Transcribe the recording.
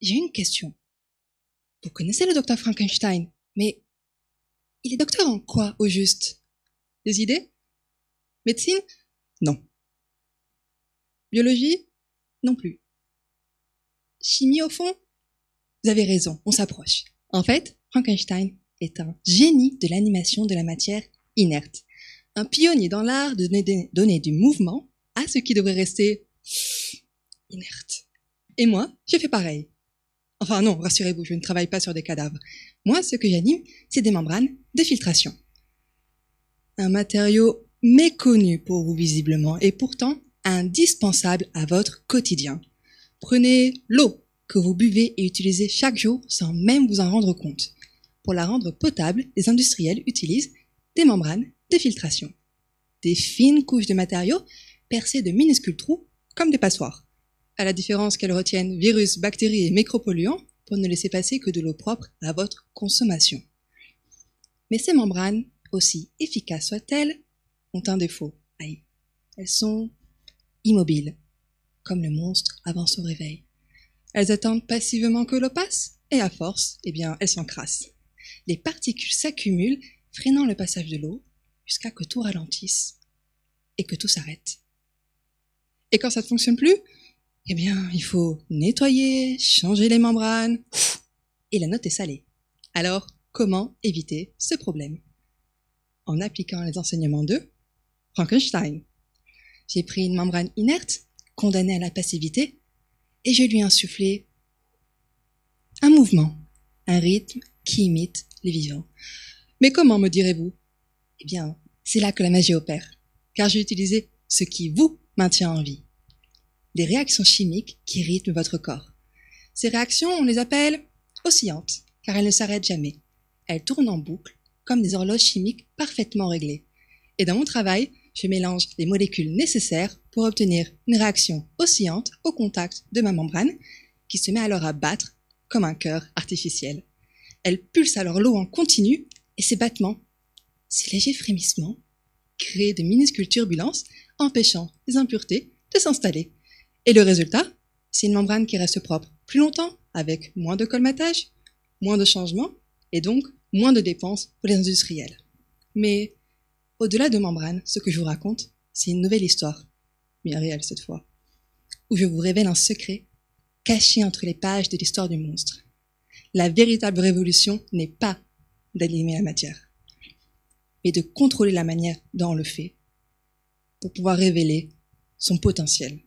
J'ai une question. Vous connaissez le docteur Frankenstein, mais il est docteur en quoi, au juste? Des idées? Médecine? Non. Biologie? Non plus. Chimie, au fond? Vous avez raison, on s'approche. En fait, Frankenstein est un génie de l'animation de la matière inerte. Un pionnier dans l'art de donner du mouvement à ce qui devrait rester inerte. Et moi, j'ai fait pareil. Enfin non, rassurez-vous, je ne travaille pas sur des cadavres. Moi, ce que j'anime, c'est des membranes de filtration. Un matériau méconnu pour vous visiblement, et pourtant indispensable à votre quotidien. Prenez l'eau que vous buvez et utilisez chaque jour sans même vous en rendre compte. Pour la rendre potable, les industriels utilisent des membranes de filtration. Des fines couches de matériaux percées de minuscules trous comme des passoires, à la différence qu'elles retiennent virus, bactéries et micropolluants pour ne laisser passer que de l'eau propre à votre consommation. Mais ces membranes, aussi efficaces soient-elles, ont un défaut. Aïe. Elles sont immobiles, comme le monstre avant son réveil. Elles attendent passivement que l'eau passe, et à force, elles s'encrassent. Les particules s'accumulent, freinant le passage de l'eau, jusqu'à que tout ralentisse et que tout s'arrête. Et quand ça ne fonctionne plus, il faut nettoyer, changer les membranes, et la note est salée. Alors, comment éviter ce problème? En appliquant les enseignements de Frankenstein. J'ai pris une membrane inerte, condamnée à la passivité, et je lui ai insufflé un mouvement, un rythme qui imite les vivants. Mais comment, me direz-vous? C'est là que la magie opère, car j'ai utilisé ce qui vous maintient en vie. Les réactions chimiques qui rythment votre corps. Ces réactions, on les appelle oscillantes, car elles ne s'arrêtent jamais. Elles tournent en boucle, comme des horloges chimiques parfaitement réglées. Et dans mon travail, je mélange les molécules nécessaires pour obtenir une réaction oscillante au contact de ma membrane, qui se met alors à battre comme un cœur artificiel. Elle pulse alors l'eau en continu, et ces battements, ces légers frémissements, créent de minuscules turbulences, empêchant les impuretés de s'installer. Et le résultat, c'est une membrane qui reste propre plus longtemps, avec moins de colmatage, moins de changements, et donc moins de dépenses pour les industriels. Mais au-delà de membrane, ce que je vous raconte, c'est une nouvelle histoire, bien réelle cette fois, où je vous révèle un secret caché entre les pages de l'histoire du monstre. La véritable révolution n'est pas d'animer la matière, mais de contrôler la manière dont on le fait pour pouvoir révéler son potentiel.